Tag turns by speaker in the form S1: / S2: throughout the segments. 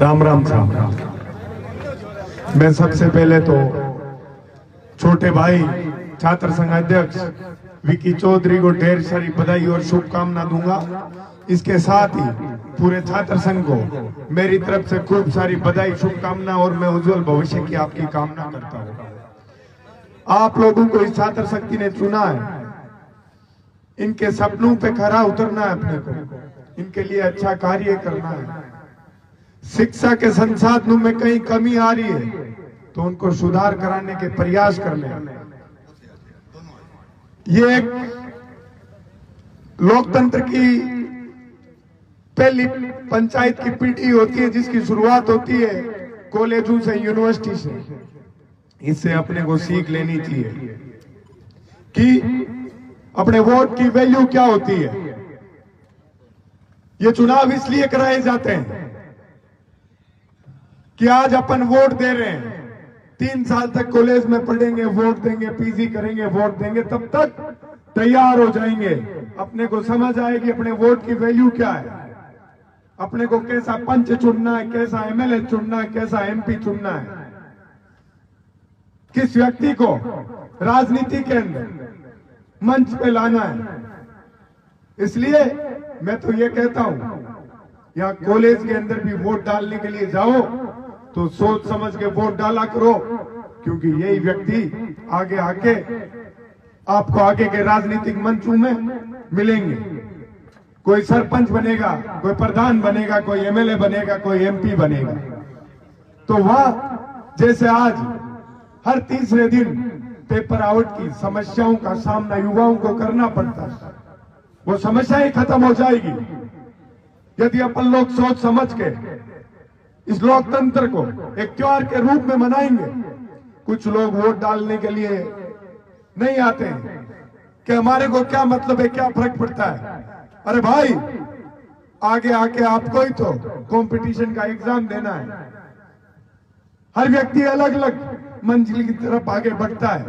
S1: राम राम साहब। मैं सबसे पहले तो छोटे भाई छात्र संघ अध्यक्ष विकी चौधरी को ढेर सारी बधाई और शुभकामना दूंगा। इसके साथ ही पूरे छात्र संघ को मेरी तरफ से खूब सारी बधाई शुभकामना और मैं उज्जवल भविष्य की आपकी कामना करता हूँ। आप लोगों को इस छात्र शक्ति ने चुना है, इनके सपनों पे खरा उतरना है, अपने को इनके लिए अच्छा कार्य करना है। शिक्षा के संसाधनों में कहीं कमी आ रही है तो उनको सुधार कराने के प्रयास करने हैं। ये एक लोकतंत्र की पहली पंचायत की पीढ़ी होती है जिसकी शुरुआत होती है कॉलेजों से, यूनिवर्सिटी से। इससे अपने को सीख लेनी चाहिए कि अपने वोट की वैल्यू क्या होती है। ये चुनाव इसलिए कराए जाते हैं कि आज अपन वोट दे रहे हैं, 3 साल तक कॉलेज में पढ़ेंगे, वोट देंगे, पीजी करेंगे, वोट देंगे, तब तक तैयार हो जाएंगे। अपने को समझ आएगी अपने वोट की वैल्यू क्या है, अपने को कैसा पंच चुनना है, कैसा एमएलए चुनना है, कैसा एमपी चुनना है, किस व्यक्ति को राजनीति के अंदर मंच पे लाना है। इसलिए मैं तो ये कहता हूं, यहाँ कॉलेज के अंदर भी वोट डालने के लिए जाओ तो सोच समझ के वोट डाला करो, क्योंकि यही व्यक्ति आगे आके आपको आगे के राजनीतिक मंचों में मिलेंगे। कोई सरपंच बनेगा, कोई प्रधान बनेगा, कोई एमएलए बनेगा, कोई एमपी बनेगा। तो वह जैसे आज हर तीसरे दिन पेपर आउट की समस्याओं का सामना युवाओं को करना पड़ता है, वो समस्याएं खत्म हो जाएगी यदि अपन लोग सोच समझ के इस लोकतंत्र को एक त्योहार के रूप में मनाएंगे। कुछ लोग वोट डालने के लिए नहीं आते हैं कि हमारे को क्या मतलब है, क्या फर्क पड़ता है। अरे भाई, आगे आके आपको ही तो कंपटीशन का एग्जाम देना है। हर व्यक्ति अलग अलग मंजिल की तरफ आगे बढ़ता है,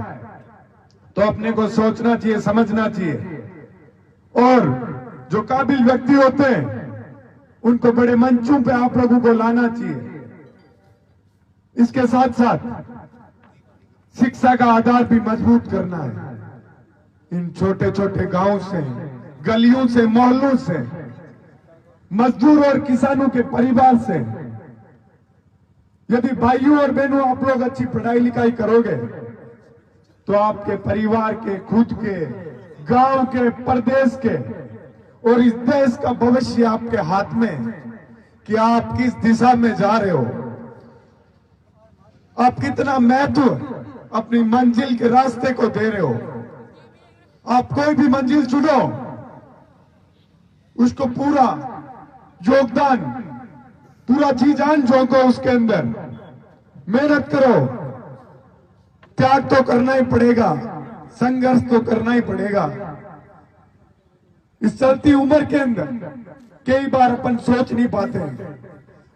S1: तो अपने को सोचना चाहिए, समझना चाहिए। और जो काबिल व्यक्ति होते हैं उनको बड़े मंचों पे आप लोगों को लाना चाहिए। इसके साथ साथ शिक्षा का आधार भी मजबूत करना है। इन छोटे छोटे गांवों से, गलियों से, मोहल्लों से, मजदूर और किसानों के परिवार से यदि भाइयों और बहनों आप लोग अच्छी पढ़ाई लिखाई करोगे तो आपके परिवार के, खुद के, गांव के, प्रदेश के और इस देश का भविष्य आपके हाथ में कि आप किस दिशा में जा रहे हो, आप कितना महत्व अपनी मंजिल के रास्ते को दे रहे हो। आप कोई भी मंजिल चुनो, उसको पूरा योगदान, पूरा जी जान झोंको उसके अंदर, मेहनत करो, त्याग तो करना ही पड़ेगा, संघर्ष तो करना ही पड़ेगा। इस चलती उम्र के अंदर कई बार अपन सोच नहीं पाते हैं।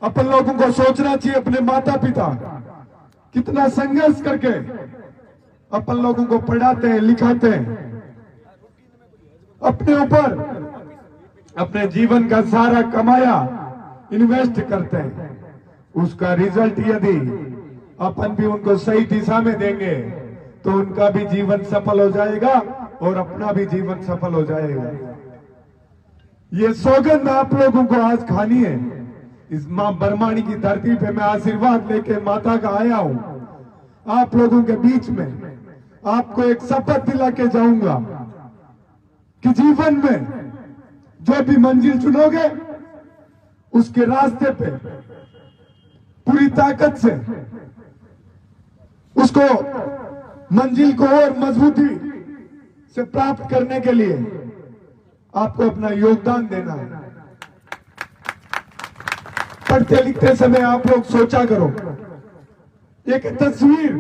S1: अपन लोगों को सोचना चाहिए अपने माता पिता कितना संघर्ष करके अपन लोगों को पढ़ाते हैं, लिखाते हैं, अपने ऊपर अपने जीवन का सारा कमाया इन्वेस्ट करते हैं। उसका रिजल्ट यदि अपन भी उनको सही दिशा में देंगे तो उनका भी जीवन सफल हो जाएगा और अपना भी जीवन सफल हो जाएगा। ये सौगंध आप लोगों को आज खानी है। इस मां बरमाणी की धरती पे मैं आशीर्वाद लेके माता का आया हूं। आप लोगों के बीच में आपको एक शपथ दिला के जाऊंगा कि जीवन में जो भी मंजिल चुनोगे उसके रास्ते पे पूरी ताकत से उसको मंजिल को और मजबूती से प्राप्त करने के लिए आपको अपना योगदान देना है। पढ़ते लिखते समय आप लोग सोचा करो, एक तस्वीर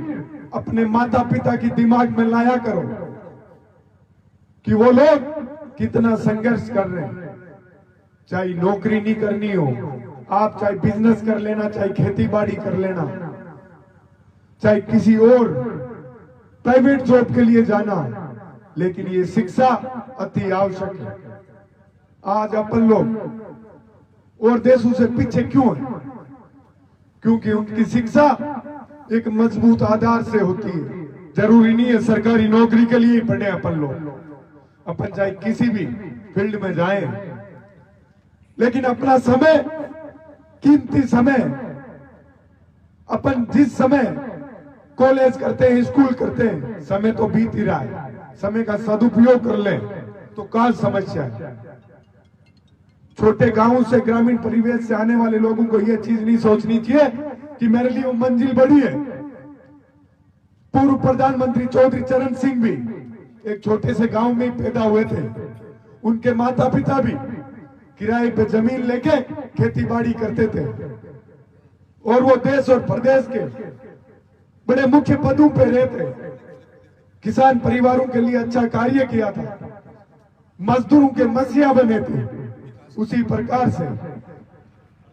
S1: अपने माता पिता की दिमाग में लाया करो कि वो लोग कितना संघर्ष कर रहे हैं। चाहे नौकरी नहीं करनी हो, आप चाहे बिजनेस कर लेना, चाहे खेती बाड़ी कर लेना, चाहे किसी और प्राइवेट जॉब के लिए जाना, लेकिन ये शिक्षा अति आवश्यक है। आज अपन लोग और देशों से पीछे क्यों है? क्योंकि उनकी शिक्षा एक मजबूत आधार से होती है। जरूरी नहीं है सरकारी नौकरी के लिए ही पढ़े अपन लोग, अपन चाहे किसी भी फील्ड में जाए, लेकिन अपना समय, कीमती समय, अपन जिस समय कॉलेज करते हैं, स्कूल करते हैं, समय तो बीत ही रहा है, समय का सदुपयोग कर ले तो क्या समस्या है। छोटे गांव से, ग्रामीण परिवेश से आने वाले लोगों को यह चीज नहीं सोचनी चाहिए कि मेरे लिए वो मंजिल बड़ी है। पूर्व प्रधानमंत्री चौधरी चरण सिंह भी एक छोटे से गांव में पैदा हुए थे। उनके माता पिता भी किराए पे जमीन लेके खेती बाड़ी करते थे और वो देश और प्रदेश के बड़े मुख्य पदों पे रहते। किसान परिवारों के लिए अच्छा कार्य किया था, मजदूरों के मसीहा बने थे। उसी प्रकार से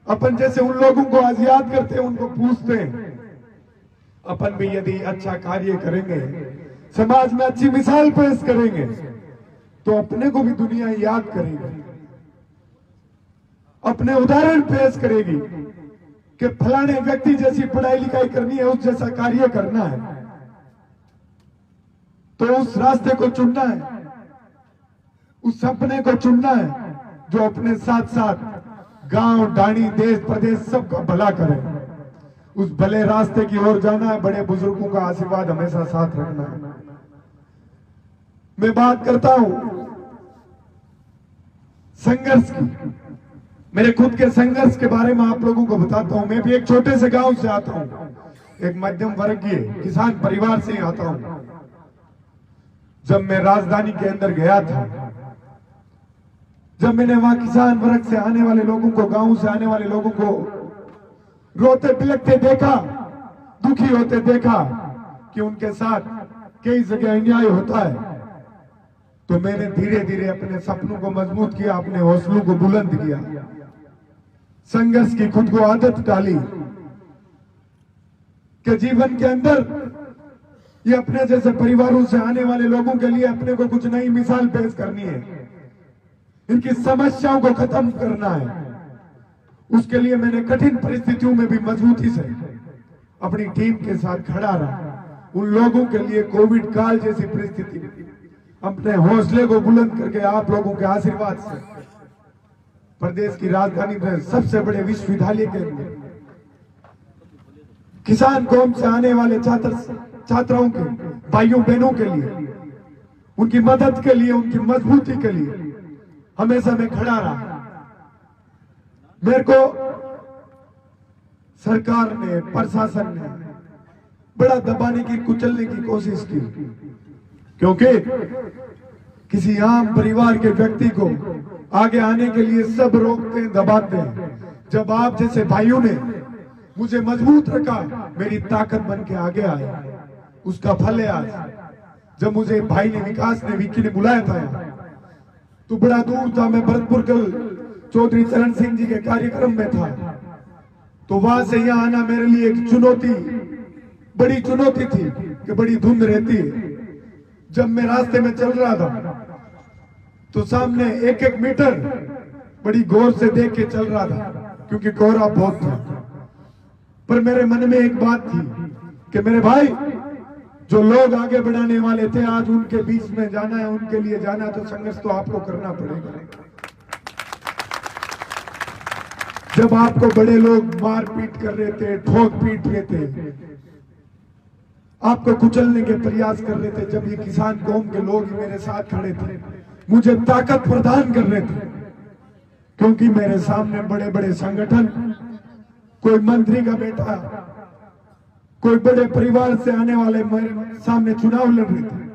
S1: अपन जैसे उन लोगों को आज याद करते हैं, उनको पूछते हैं, अपन भी यदि अच्छा कार्य करेंगे, समाज में अच्छी मिसाल पेश करेंगे, तो अपने को भी दुनिया याद करेगी, अपने उदाहरण पेश करेगी कि फलाने व्यक्ति जैसी पढ़ाई लिखाई करनी है, उस जैसा कार्य करना है, तो उस रास्ते को चुनना है, उस सपने को चुनना है जो अपने साथ साथ गांव, डाणी, देश, प्रदेश सबका भला करे। उस भले रास्ते की ओर जाना है। बड़े बुजुर्गों का आशीर्वाद हमेशा साथ रखना है। मैं बात करता हूं संघर्ष की, मेरे खुद के संघर्ष के बारे में आप लोगों को बताता हूं। मैं भी एक छोटे से गांव से आता हूं, एक मध्यम वर्गीय किसान परिवार से ही आता हूं। जब मैं राजधानी के अंदर गया था, जब मैंने वहां किसान वर्ग से आने वाले लोगों को, गांव से आने वाले लोगों को रोते बिलखते देखा, दुखी होते देखा कि उनके साथ कई जगह अन्याय होता है, तो मैंने धीरे धीरे अपने सपनों को मजबूत किया, अपने हौसलों को बुलंद किया, संघर्ष की खुद को आदत डाली कि जीवन के अंदर ये अपने जैसे परिवारों से आने वाले लोगों के लिए अपने को कुछ नई मिसाल पेश करनी है, इनकी समस्याओं को खत्म करना है। उसके लिए मैंने कठिन परिस्थितियों में भी मजबूती से अपनी टीम के साथ खड़ा रहा। उन लोगों के लिए कोविड काल जैसी परिस्थिति अपने हौसले को बुलंद करके आप लोगों के आशीर्वाद से प्रदेश की राजधानी में सबसे बड़े विश्वविद्यालय के अंदर किसान कौम से आने वाले छात्राओं के भाइयों बहनों के लिए, उनकी मदद के लिए, उनकी मजबूती के लिए हमेशा मैं खड़ा रहा। मेरे को सरकार ने, प्रशासन ने बड़ा दबाने की, कुचलने की कोशिश की, क्योंकि किसी आम परिवार के व्यक्ति को आगे आने के लिए सब रोकते हैं, दबाते हैं। जब आप जैसे भाइयों ने मुझे मजबूत रखा, मेरी ताकत बन के आगे आए, उसका फल है आज। जब मुझे भाई ने, विकास ने, विक्की ने बुलाया था तो बड़ा दूर था, मैं भरतपुर कल चौधरी चरण सिंह जी के कार्यक्रम में था, तो वहां से यहाँ आना मेरे लिए एक चुनौती, बड़ी चुनौती थी कि बड़ी धुंध रहती है। जब मैं रास्ते में चल रहा था तो सामने एक एक मीटर बड़ी गौर से देख के चल रहा था, क्योंकि कोहरा बहुत था। पर मेरे मन में एक बात थी कि मेरे भाई, जो लोग आगे बढ़ाने वाले थे, आज उनके बीच में जाना है, उनके लिए जाना, तो संघर्ष तो आपको करना पड़ेगा। जब आपको बड़े लोग मार पीट कर रहे थे, ठोक पीट रहे थे, आपको कुचलने के प्रयास कर रहे थे, जब ये किसान कौम के लोग मेरे साथ खड़े थे, मुझे ताकत प्रदान कर रहे थे, क्योंकि मेरे सामने बड़े बड़े संगठन, कोई मंत्री का बेटा, कोई बड़े परिवार से आने वाले मेरे सामने चुनाव लड़ रहे थे।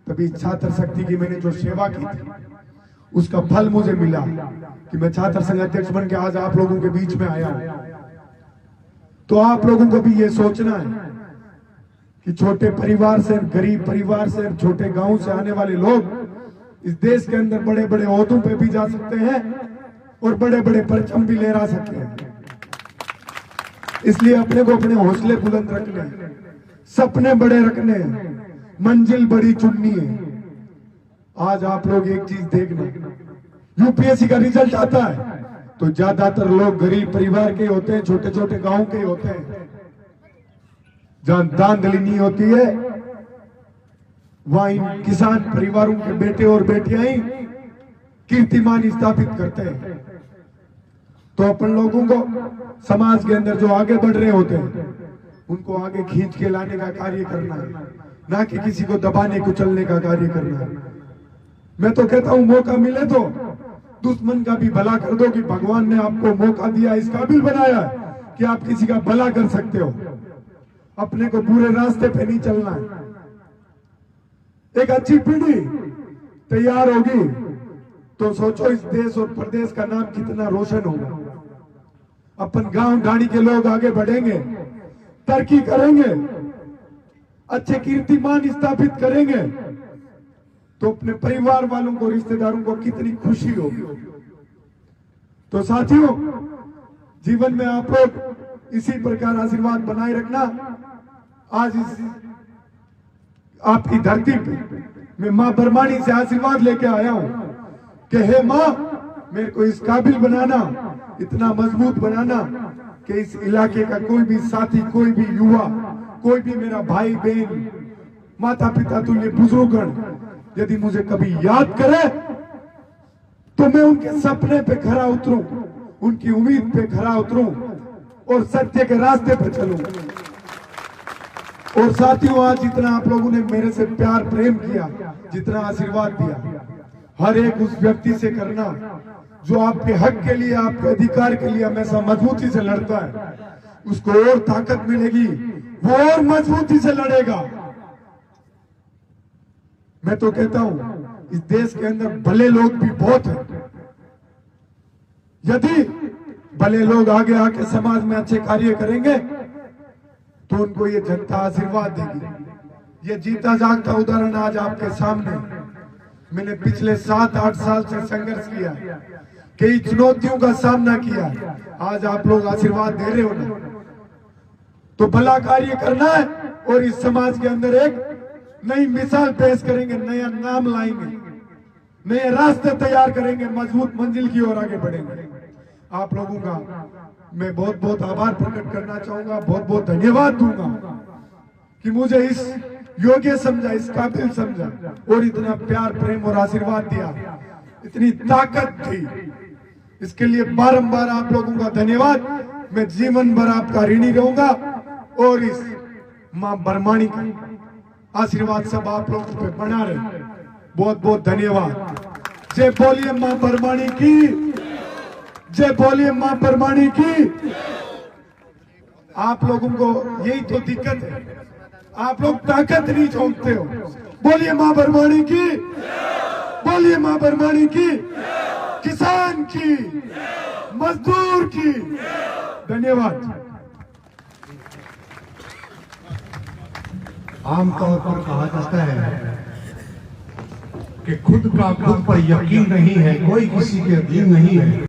S1: तभी छात्र शक्ति की मैंने जो सेवा की थी, उसका फल मुझे मिला कि मैं छात्र संघ अध्यक्ष बन के आज आप लोगों के बीच में आया हूं। तो आप लोगों को भी ये सोचना है कि छोटे परिवार से, गरीब परिवार से, छोटे गांव से आने वाले लोग इस देश के अंदर बड़े बड़े ओहदों पे भी जा सकते हैं और बड़े बड़े परचम भी लहरा सकते हैं। इसलिए अपने को अपने हौसले बुलंद रखने, सपने बड़े रखने, मंजिल बड़ी चुननी है। आज आप लोग एक चीज देखना, यूपीएससी का रिजल्ट आता है तो ज्यादातर लोग गरीब परिवार के होते हैं, छोटे छोटे गांव के होते हैं। जहां धांधली नहीं होती है वहां इन किसान परिवारों के बेटे और बेटियां ही कीर्तिमान स्थापित करते हैं। तो अपन लोगों को समाज के अंदर जो आगे बढ़ रहे होते हैं उनको आगे खींच के लाने का कार्य करना है, ना कि किसी को दबाने कुचलने का कार्य करना है। मैं तो कहता हूं मौका मिले तो दुश्मन का भी भला कर दो, कि भगवान ने आपको मौका दिया, इस काबिल बनाया कि आप किसी का भला कर सकते हो। अपने को पूरे रास्ते पे नहीं चलना है। एक अच्छी पीढ़ी तैयार होगी तो सोचो इस देश और प्रदेश का नाम कितना रोशन होगा। अपन गांव ढाणी के लोग आगे बढ़ेंगे, तरक्की करेंगे, अच्छे कीर्तिमान स्थापित करेंगे, तो अपने परिवार वालों को, रिश्तेदारों को कितनी खुशी होगी। तो साथियों, जीवन में आप लोग इसी प्रकार आशीर्वाद बनाए रखना। आज इस आपकी धरती पे मैं मां बरमाणी से आशीर्वाद लेके आया हूं कि हे मां, मेरे को इस काबिल बनाना, इतना मजबूत बनाना कि इस इलाके का कोई भी साथी, कोई भी युवा, कोई भी मेरा भाई बहन, माता पिता तुल्य बुजुर्गगण यदि मुझे कभी याद करे तो मैं उनके सपने पे खरा उतरूं, उनकी उम्मीद पे खरा उतरूं और सत्य के रास्ते पे चलूं। और साथियों, आज जितना आप लोगों ने मेरे से प्यार प्रेम किया, जितना आशीर्वाद दिया, हर एक उस व्यक्ति से करना जो आपके हक के लिए, आपके अधिकार के लिए हमेशा मजबूती से लड़ता है। उसको और ताकत मिलेगी, वो और मजबूती से लड़ेगा। मैं तो कहता हूं इस देश के अंदर भले लोग भी बहुत हैं। यदि भले लोग आगे आके समाज में अच्छे कार्य करेंगे तो उनको ये जनता आशीर्वाद देगी। ये जीता जागता उदाहरण आज आपके सामने। मैंने पिछले 7-8 साल से संघर्ष किया, कई चुनौतियों का सामना किया, आज आप लोग आशीर्वाद दे रहे हो ना। तो भला कार्य करना है और इस समाज के अंदर एक नई मिसाल पेश करेंगे, नया नाम लाएंगे, नए रास्ते तैयार करेंगे, मजबूत मंजिल की ओर आगे बढ़ेंगे। आप लोगों का मैं बहुत बहुत आभार प्रकट करना चाहूंगा, बहुत बहुत धन्यवाद दूंगा कि मुझे इस योग्य समझा, इस काबिल समझा और इतना प्यार प्रेम और आशीर्वाद दिया, इतनी ताकत थी। इसके लिए बारंबार आप लोगों का धन्यवाद। मैं जीवन भर आपका ऋणी रहूंगा और इस मां बरमाणी का आशीर्वाद सब आप लोगों पे बना रहे। बहुत बहुत धन्यवाद। जय बोलिए मां बरमाणी की, जय बोलिए मां बरमाणी की। आप लोगों को यही तो दिक्कत है, आप लोग ताकत नहीं झोंकते हो। बोलिए मां बरमाणी की, बोलिए मां बरमाणी की, किसान की, मजदूर की। धन्यवाद।
S2: आमतौर पर कहा जाता है कि खुद का खुद पर यकीन नहीं है, कोई किसी के अधीन नहीं है।